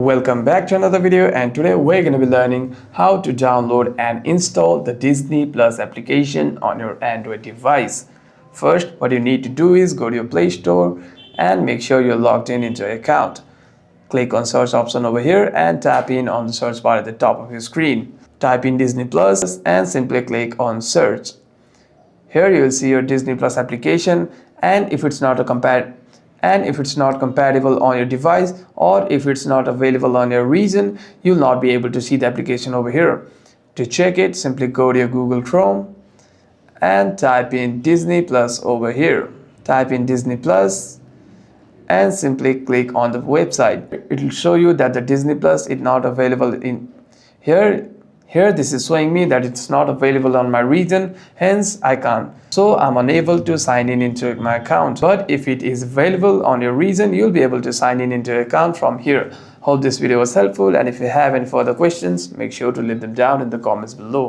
Welcome back to another video, and today we're going to be learning how to download and install the Disney Plus application on your Android device. First, what you need to do is go to your Play Store and make sure you're logged in into your account. Click on search option over here and tap in on the search bar at the top of your screen. Type in Disney Plus and simply click on search. Here you will see your Disney Plus application, and if it's not compatible on your device, or if it's not available on your region, you'll not be able to see the application over here. To check it, simply go to your Google Chrome and type in Disney Plus over here. Type in Disney Plus and simply click on the website. It will show you that the Disney Plus is not available in here. Here this is showing me that it's not available on my region, hence I can't. So I'm unable to sign in into my account. But if it is available on your region, you'll be able to sign in into your account from here. Hope this video was helpful, and if you have any further questions, make sure to leave them down in the comments below.